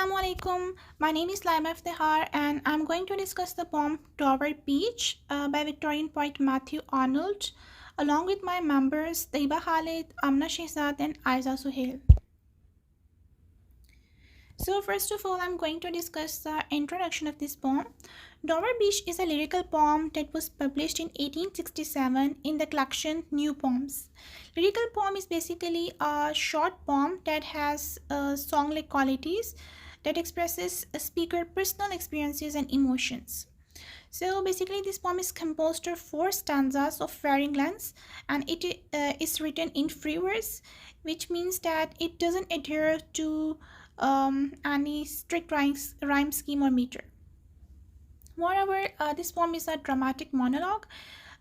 Assalamualaikum. My name is Laima Iftihar and I'm going to discuss the poem Dover Beach by Victorian poet Matthew Arnold along with my members Taiba Khalid, Amna Shehzad and Aiza Suhail. So first of all, I'm going to discuss the introduction of this poem. Dover Beach is a lyrical poem that was published in 1867 in the collection New Poems. Lyrical poem is basically a short poem that has song-like qualities that expresses a speaker personal experiences and emotions. So basically this poem is composed of four stanzas of varying lengths and it is written in free verse, which means that it doesn't adhere to any strict rhyme scheme or meter. Moreover, this poem is a dramatic monologue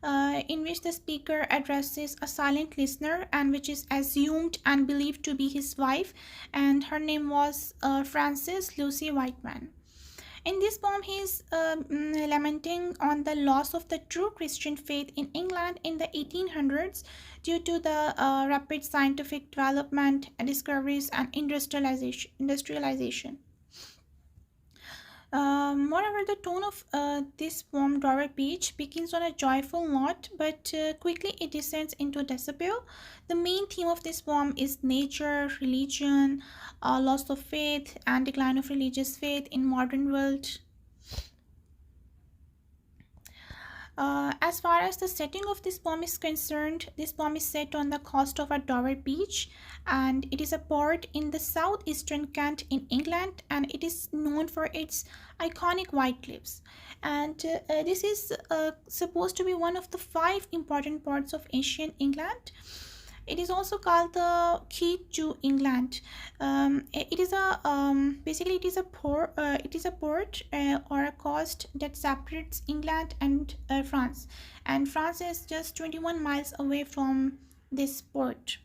in which the speaker addresses a silent listener and which is assumed and believed to be his wife, and her name was Frances Lucy Whiteman. In this poem, he is lamenting on the loss of the true Christian faith in England in the 1800s due to the rapid scientific development, discoveries, and industrialization. Moreover, the tone of this poem, Dover Beach, begins on a joyful note, but quickly it descends into despair. The main theme of this poem is nature, religion, loss of faith, and decline of religious faith in modern world. As far as the setting of this poem is concerned, this poem is set on the coast of a Dover beach, and it is a port in the southeastern Kent in England, and it is known for its iconic white cliffs. And this is supposed to be one of the five important ports of ancient England. It is also called the key to England. It is a basically it is a port or a coast that separates England and France, and France is just 21 miles away from this port.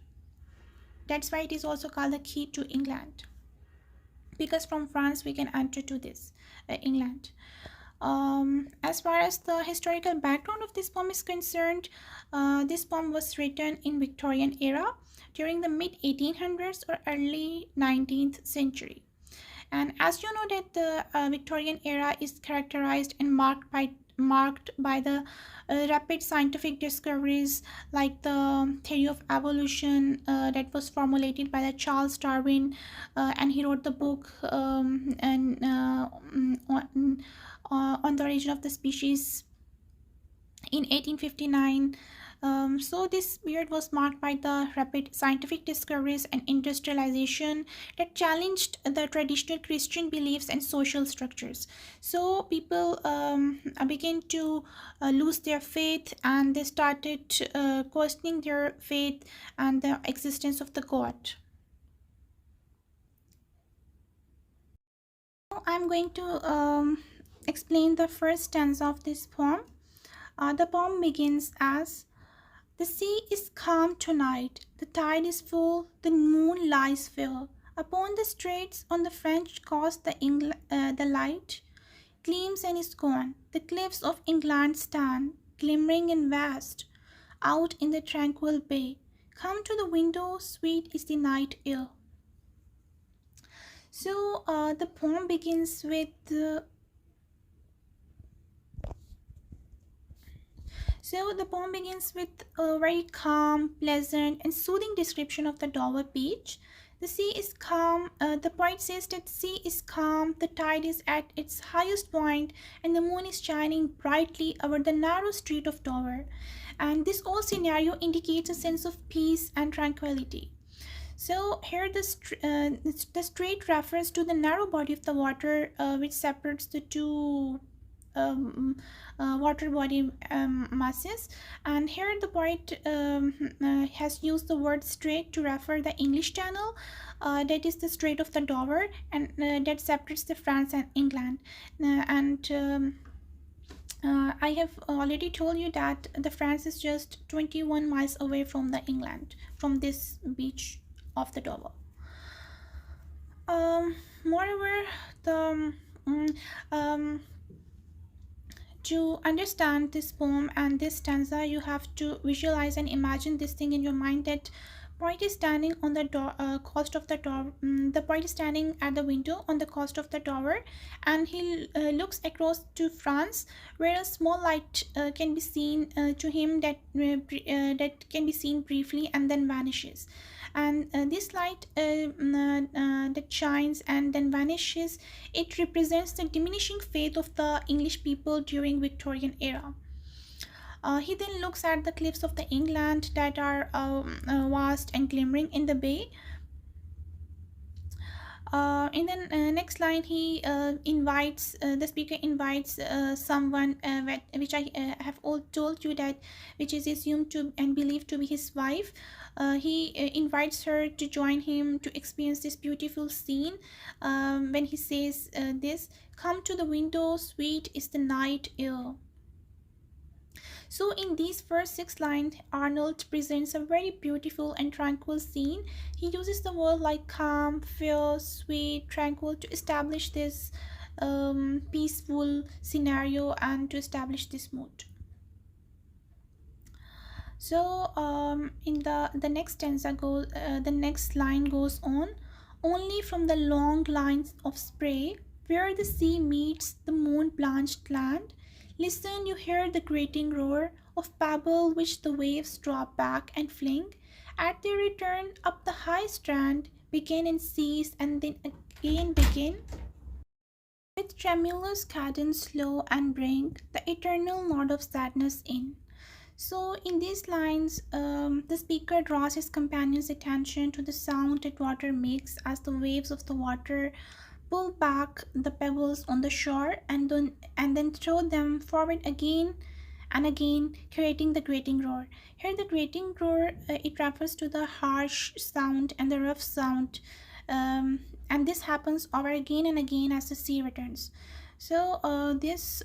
That's why it is also called the key to England, because from France we can enter to this England. As far as the historical background of this poem is concerned, this poem was written in Victorian era during the mid 1800s or early 19th century. And as you know that the Victorian era is characterized and marked by the rapid scientific discoveries like the theory of evolution that was formulated by the Charles Darwin, and he wrote the book on the origin of the species in 1859. So this period was marked by the rapid scientific discoveries and industrialization that challenged the traditional Christian beliefs and social structures. So people began to lose their faith, and they started questioning their faith and the existence of the God. Now I'm going to explain the first stanza of this poem. The poem begins as: the sea is calm tonight, the tide is full, the moon lies fair. Upon the straits on the French coast the light gleams and is gone. The cliffs of England stand, glimmering and vast, out in the tranquil bay. Come to the window, sweet is the night air. So the poem begins with a very calm, pleasant, and soothing description of the Dover beach. The sea is calm. The poet says that sea is calm, the tide is at its highest point, and the moon is shining brightly over the narrow street of Dover. And this whole scenario indicates a sense of peace and tranquility. So here the strait refers to the narrow body of the water which separates the two water body masses, and here the poet has used the word strait to refer the English Channel, that is the Strait of the Dover, and that separates the France and England. I have already told you that the France is just 21 miles away from the England, from this beach of the Dover. Moreover, the to understand this poem and this stanza, you have to visualize and imagine this thing in your mind, that Poet is standing on the door, cost of the door. The poet is standing at the window on the coast of the tower, and he looks across to France, where a small light can be seen to him that can be seen briefly and then vanishes. And this light that shines and then vanishes, it represents the diminishing faith of the English people during Victorian era. He then looks at the cliffs of the England that are vast and glimmering in the bay. In the next line, he invites the speaker invites someone which I have all told you that which is assumed to and believed to be his wife. He invites her to join him to experience this beautiful scene. When he says this, "Come to the window, sweet is the night air." So, in these first six lines, Arnold presents a very beautiful and tranquil scene. He uses the word like calm, fair, sweet, tranquil to establish this peaceful scenario and to establish this mood. So, in the next stanza goes, the next line goes on. Only from the long lines of spray, where the sea meets the moon-blanched land, listen, you hear the grating roar of pebble which the waves drop back and fling. At their return up the high strand, begin and cease, and then again begin. With tremulous cadence slow and bring the eternal note of sadness in. So, in these lines, the speaker draws his companion's attention to the sound that water makes as the waves of the water pull back the pebbles on the shore and then throw them forward again and again, creating the grating roar. Here, the grating roar it refers to the harsh sound and the rough sound, and this happens over again and again as the sea returns. So, this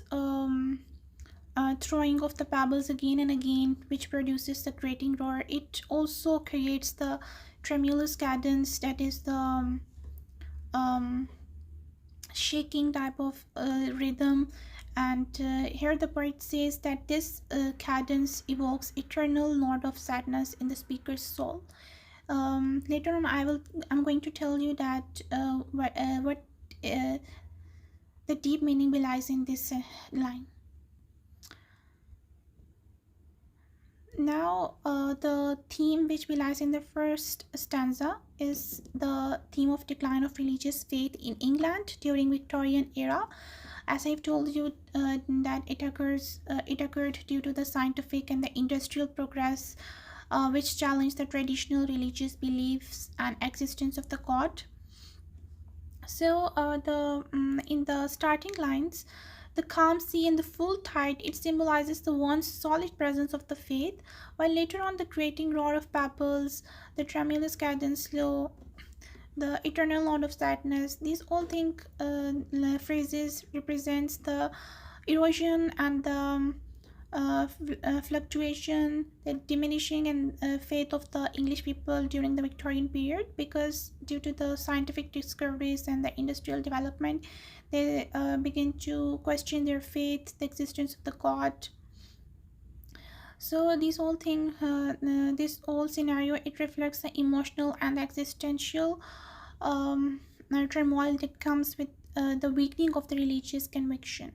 throwing of the pebbles again and again, which produces the grating roar, it also creates the tremulous cadence that is the shaking type of rhythm. And here the poet says that this cadence evokes eternal note of sadness in the speaker's soul. Later on, I'm going to tell you that what the deep meaning belies in this line. Now, the theme which relies in the first stanza is the theme of decline of religious faith in England during Victorian era. As I've told you, that it occurred due to the scientific and the industrial progress, which challenged the traditional religious beliefs and existence of the god. So, in the starting lines, the calm sea and the full tide, it symbolizes the once solid presence of the faith, while later on the grating roar of pebbles, the tremulous cadence slow, the eternal note of sadness, these all think phrases represents the erosion and the fluctuation, the diminishing and faith of the English people during the Victorian period, because due to the scientific discoveries and the industrial development, they begin to question their faith, the existence of the God. So this whole scenario, it reflects the emotional and existential turmoil that comes with the weakening of the religious conviction.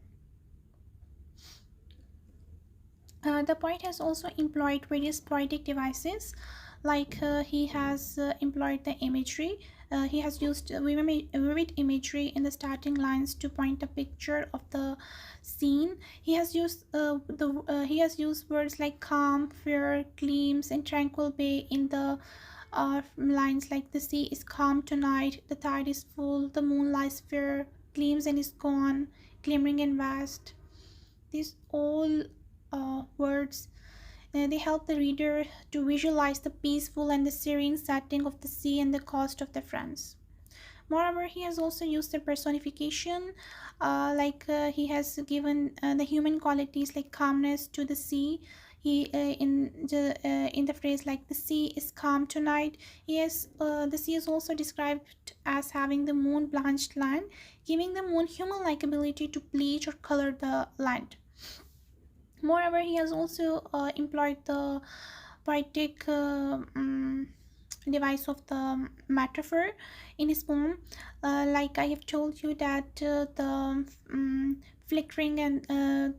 The poet has also employed various poetic devices, like he has employed the imagery. He has used vivid imagery in the starting lines to point a picture of the scene. He has used words like calm, fair, gleams, and tranquil bay in the lines like the sea is calm tonight, the tide is full, the moon lies fair, gleams and is gone, glimmering and vast. These all words, they help the reader to visualize the peaceful and the serene setting of the sea and the coast of the France. Moreover, he has also used the personification, he has given the human qualities like calmness to the sea. He in the phrase like the sea is calm tonight. Yes, the sea is also described as having the moon blanched land, giving the moon human-like ability to bleach or color the land. Moreover, he has also employed the poetic device of the metaphor in his poem. Like I have told you that the flickering and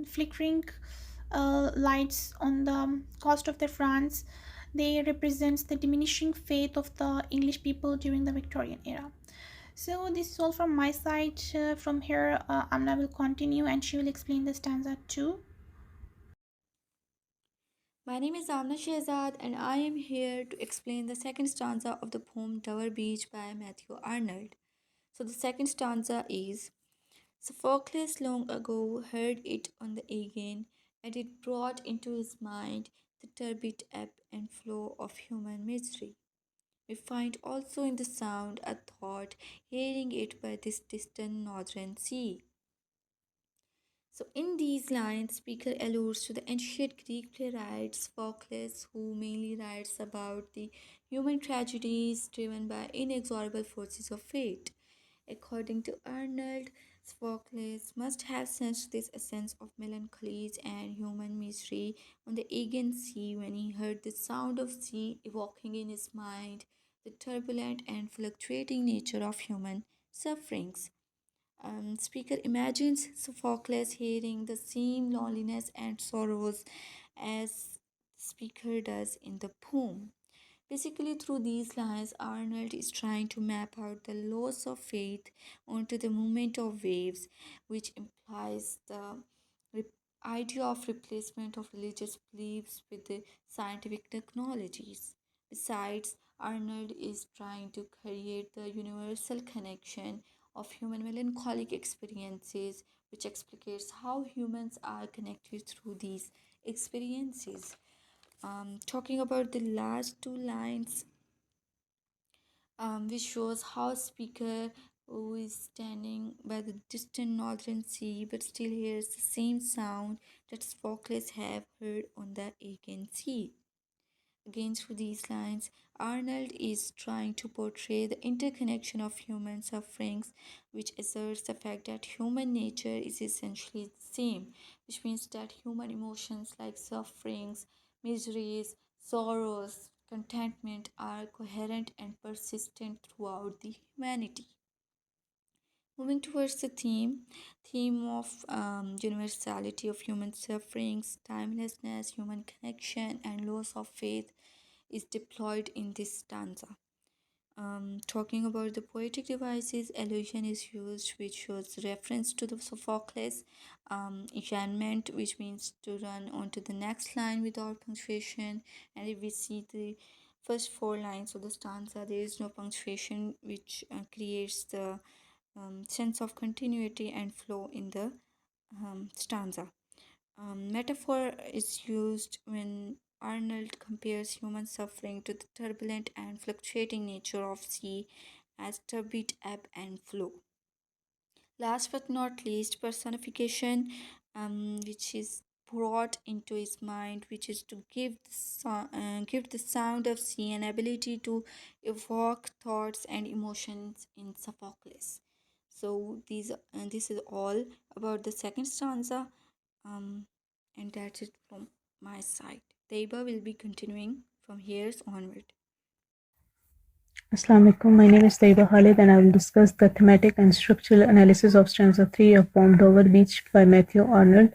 flickering lights on the coast of the France, they represents the diminishing faith of the English people during the Victorian era. So this is all from my side. From here, Amna will continue and she will explain the stanza too. My name is Amna Shehzad, and I am here to explain the second stanza of the poem Tower Beach by Matthew Arnold. So, the second stanza is: Sophocles long ago heard it on the Aegean, and it brought into his mind the turbid ebb and flow of human misery. We find also in the sound a thought, hearing it by this distant northern sea. So, in these lines, speaker alludes to the ancient Greek playwright Sophocles, who mainly writes about the human tragedies driven by inexorable forces of fate. According to Arnold, Sophocles must have sensed this essence of melancholies and human misery on the Aegean Sea when he heard the sound of sea, evoking in his mind the turbulent and fluctuating nature of human sufferings. Speaker imagines Sophocles hearing the same loneliness and sorrows as the speaker does in the poem. Basically, through these lines, Arnold is trying to map out the loss of faith onto the movement of waves, which implies the re- idea of replacement of religious beliefs with the scientific technologies. Besides, Arnold is trying to create the universal connection of human melancholic experiences, which explicates how humans are connected through these experiences. Talking about the last two lines, which shows how speaker who is standing by the distant northern sea but still hears the same sound that Sophocles have heard on the Aegean Sea. Again, through these lines, Arnold is trying to portray the interconnection of human sufferings, which asserts the fact that human nature is essentially the same, which means that human emotions like sufferings, miseries, sorrows, contentment are coherent and persistent throughout the humanity. Moving towards the theme of universality of human sufferings, timelessness, human connection, and loss of faith is deployed in this stanza. Talking about the poetic devices, allusion is used, which shows reference to the Sophocles enchantment, which means to run on to the next line without punctuation. And if we see the first four lines of the stanza, there is no punctuation, which creates the sense of continuity and flow in the stanza. Metaphor is used when Arnold compares human suffering to the turbulent and fluctuating nature of sea as turbid ebb and flow. Last but not least, personification, which is brought into his mind, which is to give the sound of sea an ability to evoke thoughts and emotions in Sophocles. So this is all about the second stanza, um, and that's it from my side. Taiba will be continuing from here onward. Assalamu alaikum. My name is Taiba Khalid and I will discuss the thematic and structural analysis of stanza 3 of poem Dover Beach by Matthew Arnold.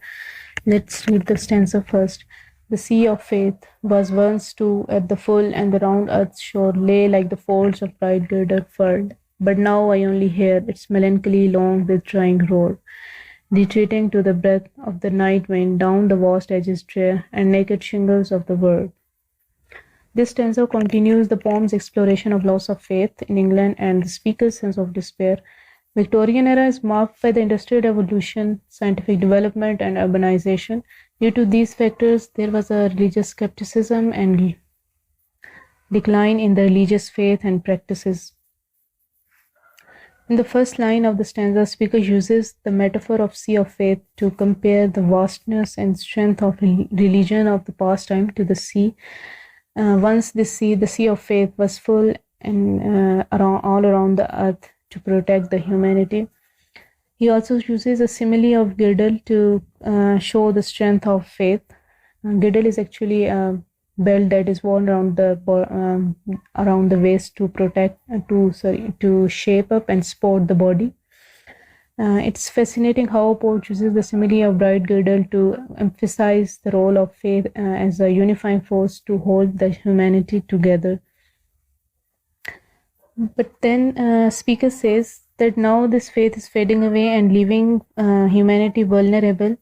Let's read the stanza first. The sea of faith was once too at the full, and the round earth's shore lay like the folds of bright girder furled. But now I only hear its melancholy long withdrawing roar, retreating to the breath of the night wind down the vast edges drear and naked shingles of the world. This stanza continues the poem's exploration of loss of faith in England and the speaker's sense of despair. Victorian era is marked by the industrial revolution, scientific development, and urbanization. Due to these factors, there was a religious skepticism and decline in the religious faith and practices. In the first line of the stanza, speaker uses the metaphor of sea of faith to compare the vastness and strength of religion of the past time to the sea. Once the sea of faith was full and all around the earth to protect the humanity. He also uses a simile of girdle to show the strength of faith. Girdle is actually belt that is worn around around the waist to protect to shape up and support the body. It's fascinating how Poe chooses the simile of bright girdle to emphasize the role of faith as a unifying force to hold the humanity together. But then speaker says that now this faith is fading away and leaving humanity vulnerable.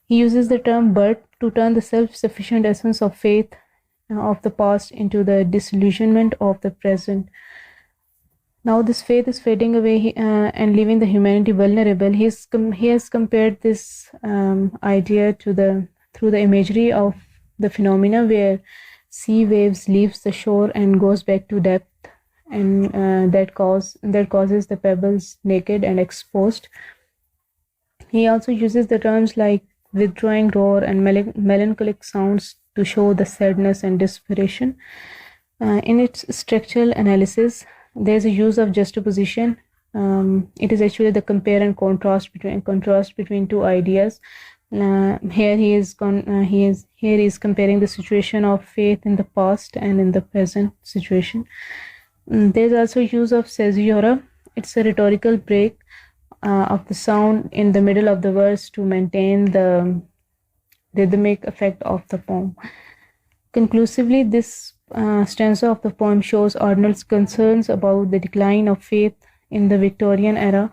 He uses the term birth to turn the self-sufficient essence of faith of the past into the disillusionment of the present. Now this faith is fading away and leaving the humanity vulnerable. He has compared this idea to the through the imagery of the phenomena where sea waves leaves the shore and goes back to depth, and that causes the pebbles naked and exposed. He also uses the terms like withdrawing roar and melancholic sounds to show the sadness and desperation. In its structural analysis, there's a use of juxtaposition. It is actually the compare and contrast between two ideas. Here he is comparing the situation of faith in the past and in the present situation. There's also use of caesura. It's a rhetorical break of the sound in the middle of the verse to maintain the rhythmic effect of the poem. Conclusively, this stanza of the poem shows Arnold's concerns about the decline of faith in the Victorian era.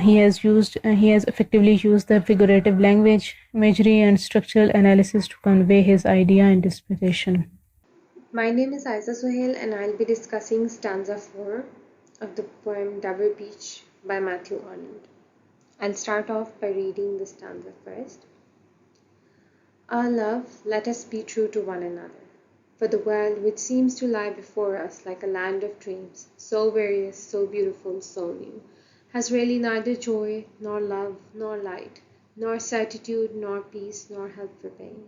He has effectively used the figurative language, imagery, and structural analysis to convey his idea and interpretation. My name is Aiza Sohail and I'll be discussing stanza 4 of the poem Dover Beach by Matthew Arnold. I'll start off by reading the stanza first. Our love, let us be true to one another, for the world which seems to lie before us like a land of dreams, so various, so beautiful, so new, has really neither joy, nor love, nor light, nor certitude, nor peace, nor help for pain.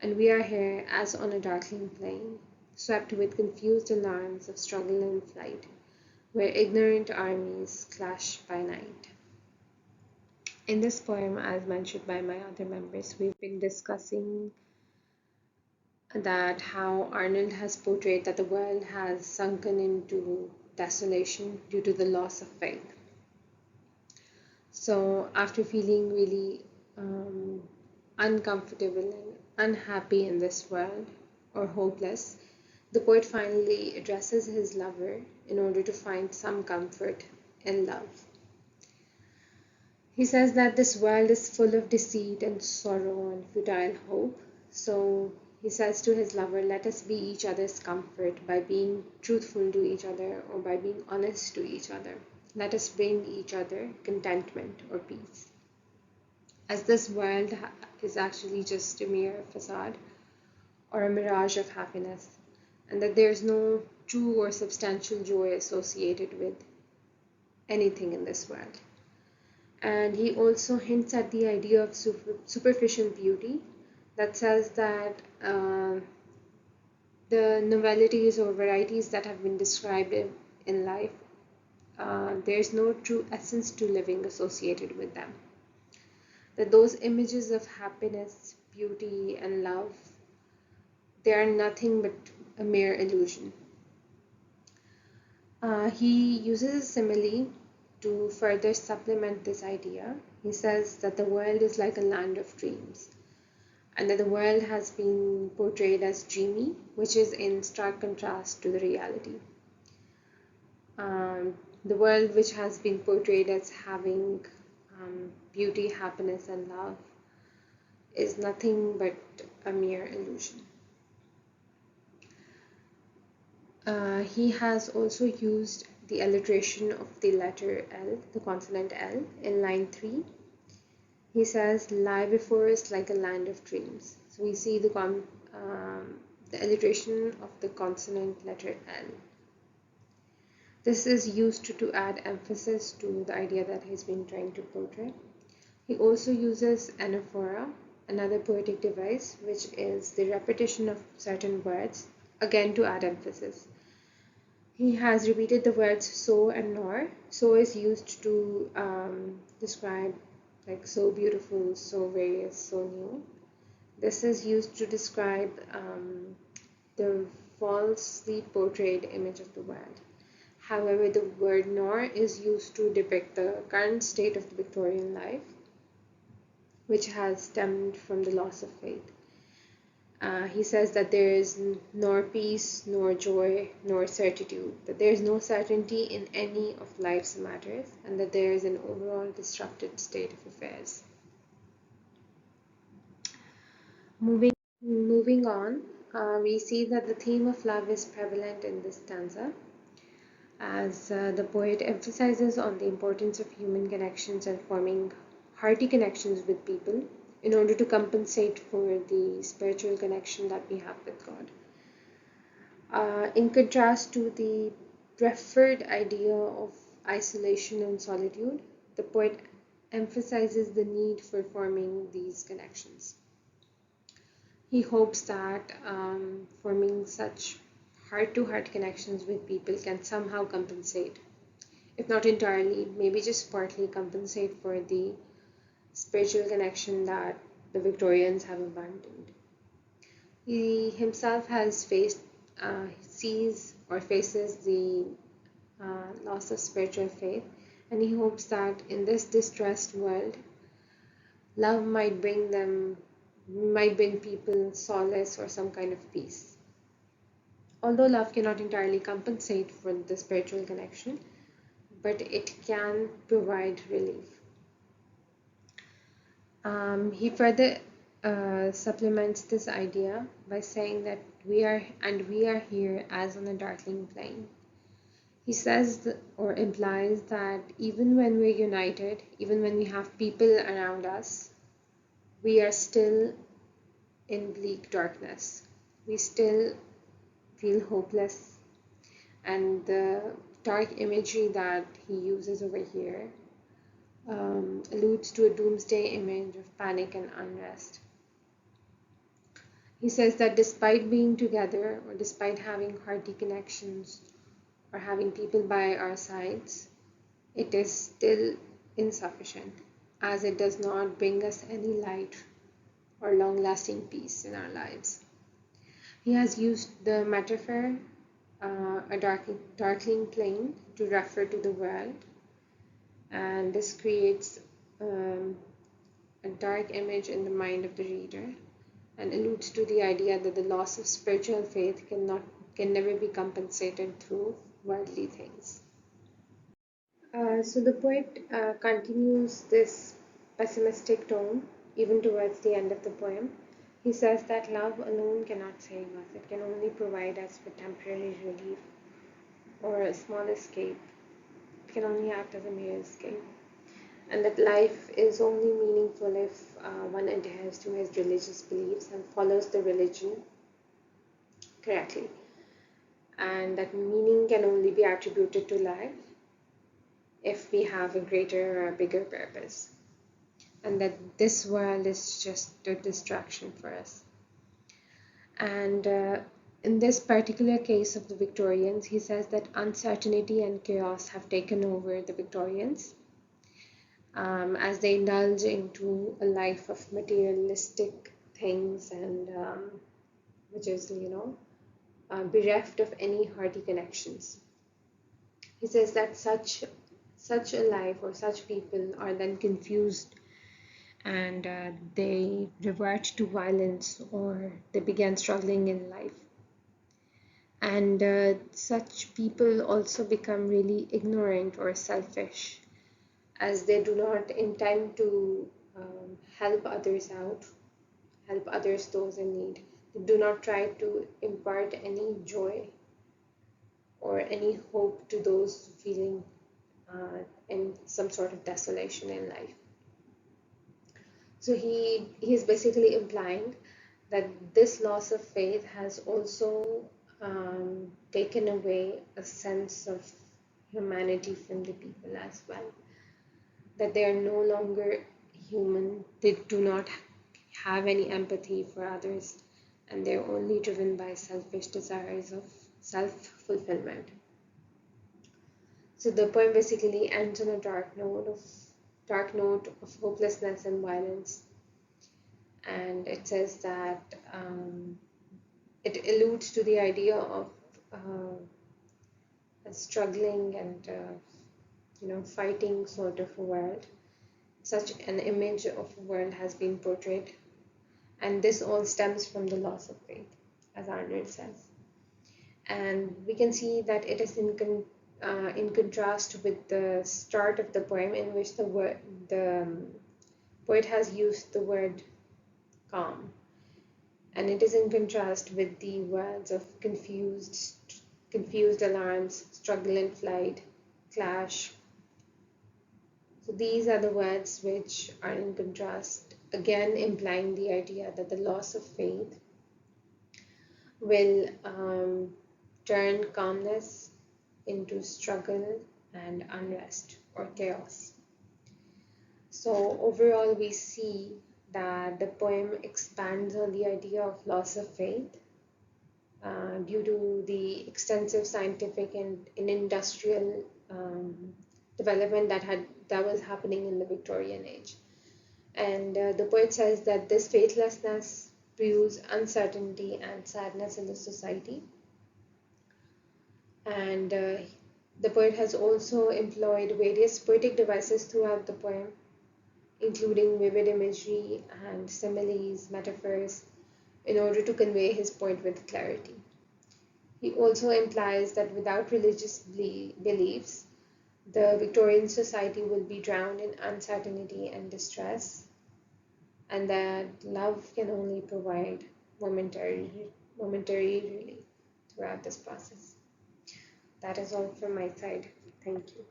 And we are here as on a darkling plain, swept with confused alarms of struggle and flight, where ignorant armies clash by night. In this poem, as mentioned by my other members, we've been discussing that how Arnold has portrayed that the world has sunken into desolation due to the loss of faith. So after feeling really uncomfortable and unhappy in this world, or hopeless, the poet finally addresses his lover in order to find some comfort in love. He says that this world is full of deceit and sorrow and futile hope. So he says to his lover, let us be each other's comfort by being truthful to each other or by being honest to each other. Let us bring each other contentment or peace. As this world is actually just a mere facade or a mirage of happiness, and that there's no true or substantial joy associated with anything in this world. And he also hints at the idea of superficial beauty that says that the novelties or varieties that have been described in life, there's no true essence to living associated with them. That those images of happiness, beauty, and love, they are nothing but a mere illusion. He uses a simile to further supplement this idea. He says that the world is like a land of dreams, and that the world has been portrayed as dreamy, which is in stark contrast to the reality. The world which has been portrayed as having beauty, happiness, and love is nothing but a mere illusion. He has also used the alliteration of the letter L, the consonant L, in line 3. He says, lie before us like a land of dreams. So we see the alliteration of the consonant letter L. This is used to add emphasis to the idea that he's been trying to portray. He also uses anaphora, another poetic device, which is the repetition of certain words, again to add emphasis. He has repeated the words so and nor. So is used to describe like so beautiful, so various, so new. This is used to describe the falsely portrayed image of the world. However, the word nor is used to depict the current state of the Victorian life, which has stemmed from the loss of faith. He says that there is nor peace, nor joy, nor certitude, that there is no certainty in any of life's matters, and that there is an overall disrupted state of affairs. Moving on, we see that the theme of love is prevalent in this stanza, as the poet emphasizes on the importance of human connections and forming hearty connections with people in order to compensate for the spiritual connection that we have with God. In contrast to the preferred idea of isolation and solitude, the poet emphasizes the need for forming these connections. He hopes that forming such heart-to-heart connections with people can somehow compensate, if not entirely, maybe just partly compensate for the spiritual connection that the Victorians have abandoned. He himself has sees or faces the loss of spiritual faith, and he hopes that in this distressed world, love might bring people solace or some kind of peace. Although love cannot entirely compensate for the spiritual connection, but it can provide relief. He further supplements this idea by saying that we are here as on a darkling plain. He says or implies that even when we're united, even when we have people around us, we are still in bleak darkness. We still feel hopeless, and the dark imagery that he uses over here alludes to a doomsday image of panic and unrest. He says that despite being together, or despite having hearty connections, or having people by our sides, it is still insufficient, as it does not bring us any light or long-lasting peace in our lives. He has used the metaphor, a darkling plain, to refer to the world, and this creates a dark image in the mind of the reader and alludes to the idea that the loss of spiritual faith can never be compensated through worldly things. So the poet continues this pessimistic tone even towards the end of the poem. He says that love alone cannot save us, it can only provide us with temporary relief or a small escape. It can only act as a mere escape. And that life is only meaningful if one adheres to his religious beliefs and follows the religion correctly. And that meaning can only be attributed to life if we have a greater or bigger purpose. And that this world is just a distraction for us. And in this particular case of the Victorians, he says that uncertainty and chaos have taken over the Victorians as they indulge into a life of materialistic things and which is, bereft of any hearty connections. He says that such a life or such people are then confused and they revert to violence or they begin struggling in life. And such people also become really ignorant or selfish as they do not intend to help others out, help others, those in need. They do not try to impart any joy or any hope to those feeling in some sort of desolation in life. So he is basically implying that this loss of faith has also taken away a sense of humanity from the people as well. That they are no longer human, they do not have any empathy for others, and they're only driven by selfish desires of self-fulfillment. So the poem basically ends on a dark note of hopelessness and violence. and it says that it alludes to the idea of a struggling and fighting sort of a world. Such an image of a world has been portrayed, and this all stems from the loss of faith, as Arnold says. And we can see that it is in contrast with the start of the poem, in which the poet has used the word calm, and it is in contrast with the words of confused alarms, struggle and flight, clash. So these are the words which are in contrast, again implying the idea that the loss of faith will turn calmness into struggle and unrest or chaos. So overall, we see that the poem expands on the idea of loss of faith due to the extensive scientific and industrial development that was happening in the Victorian age. And the poet says that this faithlessness brews uncertainty and sadness in the society. And the poet has also employed various poetic devices throughout the poem, including vivid imagery and similes, metaphors, in order to convey his point with clarity. He also implies that without religious beliefs, the Victorian society will be drowned in uncertainty and distress, and that love can only provide momentary relief throughout this process. That is all from my side. Thank you.